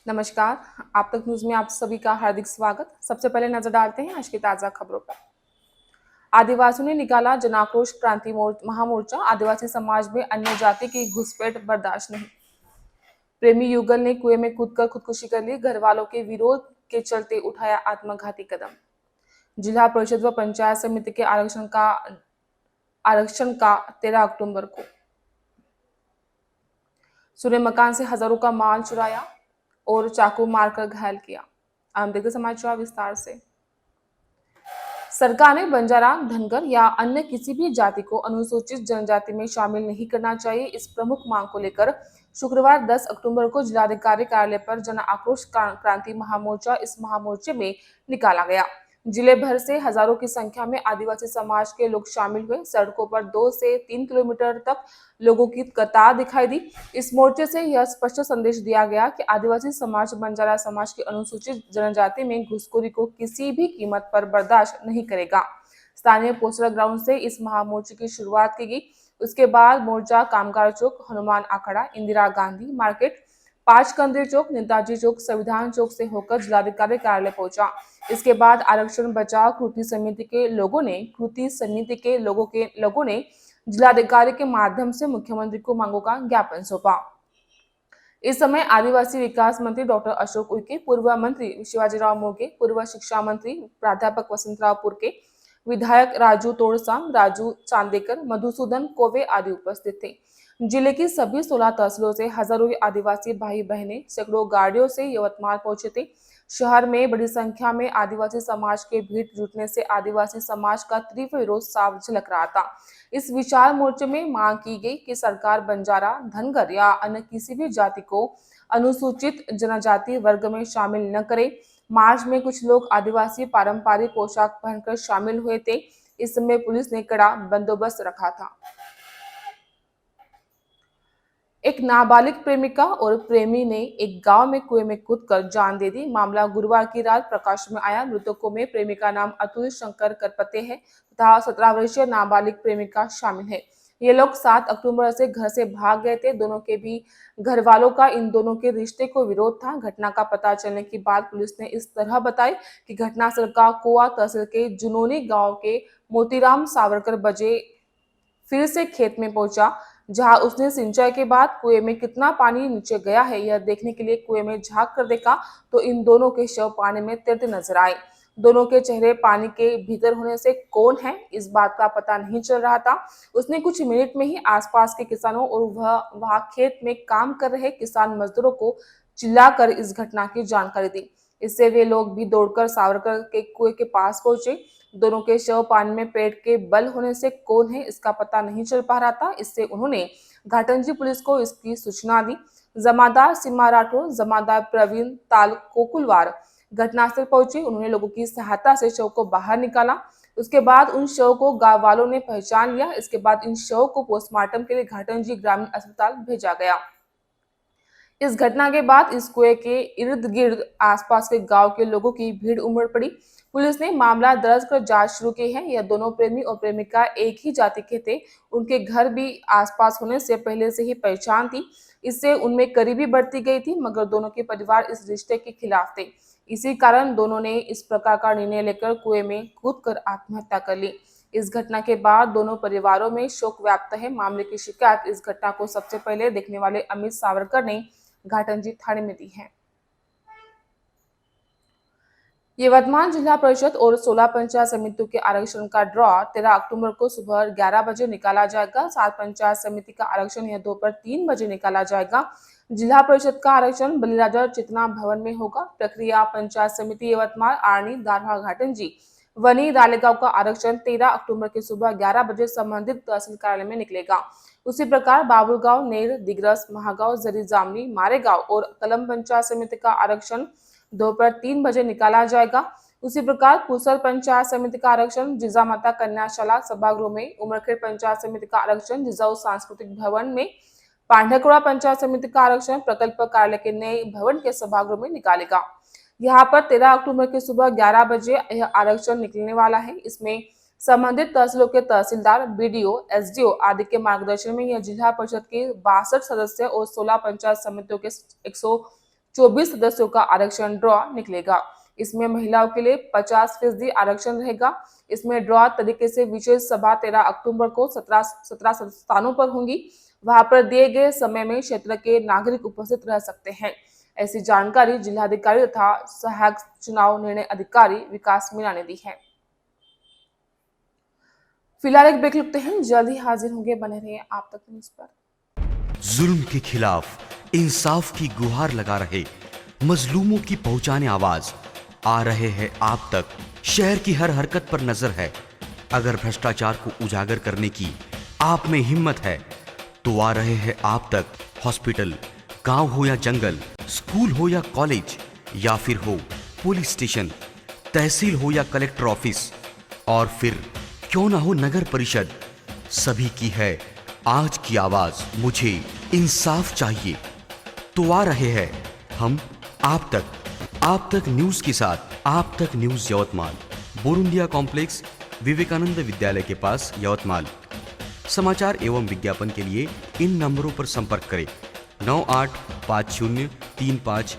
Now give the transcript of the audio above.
नमस्कार। आप तक न्यूज में आप सभी का हार्दिक स्वागत। सबसे पहले नजर डालते हैं आज की ताजा खबरों पर। आदिवासियों ने निकाला जन आक्रोश क्रांति महामोर्चा। आदिवासी समाज में अन्य जाति की घुसपैठ बर्दाश्त नहीं। प्रेमी युगल ने कुएं में कूदकर खुदकुशी कर ली। घर वालों के विरोध के चलते उठाया आत्मघाती कदम। जिला परिषद व पंचायत समिति के आरक्षण का 13 अक्टूबर को। सूर्य मकान से हजारों का माल चुराया और चाकू मारकर घायल किया। हम देखते समाचार विस्तार से। सरकार ने बंजारा, धनगर या अन्य किसी भी जाति को अनुसूचित जनजाति में शामिल नहीं करना चाहिए। इस प्रमुख मांग को लेकर शुक्रवार 10 अक्टूबर को जिलाधिकारी कार्यालय पर जन आक्रोश क्रांति महामोर्चा इस महामोर्चे में निकाला गया। जिले भर से हजारों की संख्या में आदिवासी समाज के लोग शामिल हुए। सड़कों पर 2 से 3 किलोमीटर तक लोगों की कतार दिखाई दी। इस मोर्चे से यह स्पष्ट संदेश दिया गया कि आदिवासी समाज बंजारा समाज की अनुसूचित जनजाति में घुसखोरी को किसी भी कीमत पर बर्दाश्त नहीं करेगा। स्थानीय पोस्टर ग्राउंड से इस महामोर्चे की शुरुआत की गई। उसके बाद मोर्चा कामगार चौक, हनुमान अखाड़ा, इंदिरा गांधी मार्केट, 5 कंदिर चौक, नेताजी चौक, संविधान चौक से होकर जिलाधिकारी कार्यालय पहुंचा। इसके बाद आरक्षण बचाव कृति समिति के लोगों ने जिलाधिकारी के माध्यम से मुख्यमंत्री को मांगों का ज्ञापन सौंपा। इस समय आदिवासी विकास मंत्री डॉक्टर अशोक उइके, पूर्व मंत्री शिवाजीराव मोघे, पूर्व शिक्षा मंत्री प्राध्यापक वसंतराव पुरके, विधायक राजू तोड़सांग, राजू चांदेकर, मधुसूदन कोवे आदि उपस्थित थे। जिले की सभी 16 तहसीलों से हजारों आदिवासी भाई बहनें सैकड़ों गाड़ियों से यवतमाल पहुंचे थे। शहर में बड़ी संख्या में आदिवासी समाज के भीड़ जुटने से आदिवासी समाज का तीव्र विरोध साफ झलक रहा था। इस विशाल मोर्चे में मांग की गई कि सरकार बंजारा, धनगर या अन्य किसी भी जाति को अनुसूचित जनजाति वर्ग में शामिल न करे। मार्च में कुछ लोग आदिवासी पारंपरिक पोशाक पहनकर शामिल हुए थे। इस समय पुलिस ने कड़ा बंदोबस्त रखा था। एक नाबालिग प्रेमिका और प्रेमी ने एक गांव में कुएं में कूदकर जान दे दी। मामला गुरुवार की रात प्रकाश में आया। मृतकों में प्रेमी का नाम अतुल शंकर करपते है तथा 17 वर्षीय नाबालिग प्रेमिका शामिल है। ये लोग 7 अक्टूबर से घर से भाग गए थे। दोनों के भी घर वालों का इन दोनों के रिश्ते को विरोध था। घटना का पता चलने के बाद पुलिस ने इस तरह बताई कि घटनास्थल का कोआ तहसील के जुनोनी गांव के मोतीराम सावरकर बजे फिर से खेत में पहुंचा, जहां उसने सिंचाई के बाद कुएं में कितना पानी नीचे गया है यह देखने के लिए कुएं में झांक कर देखा तो इन दोनों के शव पानी में तैरते नजर आए। दोनों के चेहरे पानी के भीतर होने से कौन है इस बात का पता नहीं चल रहा था। उसने कुछ मिनट में ही आसपास के किसानों और वहां खेत में काम कर रहे किसान मजदूरों को चिल्लाकर इस घटना की जानकारी दी। इससे वे लोग भी दौड़कर सावरकर के कुएं के पास पहुंचे। दोनों के शव पानी में पेट के बल होने से कौन है इसका पता नहीं चल पा रहा था। इससे उन्होंने घाटंजी पुलिस को इसकी सूचना दी। जमादार सीमा राठौर, जमादार प्रवीण ताल कोकुलवार घटनास्थल पहुंचे। उन्होंने लोगों की सहायता से शव को बाहर निकाला। उसके बाद उन शव को गांव वालों ने पहचान लिया। इसके बाद इन शव को पोस्टमार्टम के लिए घाटंजी ग्रामीण अस्पताल भेजा गया। इस घटना के बाद इस कुएं के इर्द गिर्द आसपास के गांव के लोगों की भीड़ उमड़ पड़ी। पुलिस ने मामला दर्ज कर जांच शुरू की है। यह दोनों प्रेमी और प्रेमिका एक ही जाति के थे। उनके घर भी आसपास होने से पहले से ही पहचान थी। इससे उनमें करीबी बढ़ती गई थी, मगर दोनों के परिवार इस रिश्ते के खिलाफ थे। इसी कारण दोनों ने इस प्रकार का निर्णय लेकर कुएं में कूदकर आत्महत्या कर ली। इस घटना के बाद दोनों परिवारों में शोक व्याप्त है। मामले की शिकायत इस घटना को सबसे पहले देखने वाले अमित सावरकर ने घाटंजी थाने में दी है। यवतमाल जिला परिषद और 16 पंचायत समितियों के आरक्षण का ड्रॉ 13 अक्टूबर को सुबह 11 बजे निकाला जाएगा। 7 पंचायत समिति का आरक्षण यह दोपहर 3 बजे निकाला जाएगा। जिला परिषद का आरक्षण बलिराजा चितना भवन में होगा। प्रक्रिया पंचायत समिति यवतमाल, आर्नी, दारहा, घाटंजी, वनी, रालेगांव का आरक्षण 13 अक्टूबर की सुबह 11 बजे संबंधित तहसील कार्यालय में निकलेगा। उसी प्रकार बाबुलगांव, नेर, दिग्रस, महागांव, जरी, जामनी, मारेगांव और कलम पंचायत समिति का आरक्षण दोपहर 3 बजे निकाला जाएगा। उसी प्रकार कुशल पंचायत समिति का आरक्षण जिजामाता कन्याशाला सभागृह में, उमरखेड़ पंचायत समिति का आरक्षण जिजाऊ सांस्कृतिक भवन में, पांढरकड़ा पंचायत समिति का आरक्षण प्रकल्प कार्यालय के नए भवन के सभागृह में निकालेगा। यहाँ पर 13 अक्टूबर की सुबह 11 बजे यह आरक्षण निकलने वाला है। इसमें संबंधित तहसीलों के तहसीलदार, बीडीओ, एसडीओ आदि के मार्गदर्शन में यह जिला परिषद के 62 सदस्य और 16 पंचायत समितियों के 24 सदस्यों का आरक्षण ड्रॉ निकलेगा। इसमें महिलाओं के लिए 50% आरक्षण रहेगा। इसमें ड्रॉ तरीके से विशेष सभा 13 अक्टूबर को 17 स्थानों पर होंगी। वहां पर दिए गए समय में क्षेत्र के नागरिक उपस्थित रह सकते हैं। ऐसी जानकारी जिलाधिकारी तथा सहायक चुनाव निर्णय अधिकारी विकास मीणा ने दी है। फिलहाल एक ब्रेक लेते हैं, जल्द ही हाजिर होंगे, बने रहिए आप तक न्यूज़ पर। जुल्म के खिलाफ इंसाफ की गुहार लगा रहे मजलूमों की पहुंचाने आवाज आ रहे हैं आप तक। शहर की हर हरकत पर नजर है। अगर भ्रष्टाचार को उजागर करने की आप में हिम्मत है तो आ रहे हैं आप तक। हॉस्पिटल, गांव हो या जंगल, स्कूल हो या कॉलेज, या फिर हो पुलिस स्टेशन, तहसील हो या कलेक्टर ऑफिस, और फिर क्यों ना हो नगर परिषद, सभी की है आज की आवाज। मुझे इंसाफ चाहिए। तो आ रहे हैं हम आप तक न्यूज के साथ। आप तक न्यूज यवतमाल, बोरुंडिया कॉम्प्लेक्स, विवेकानंद विद्यालय के पास, यवतमाल। समाचार एवं विज्ञापन के लिए इन नंबरों पर संपर्क करें। 985035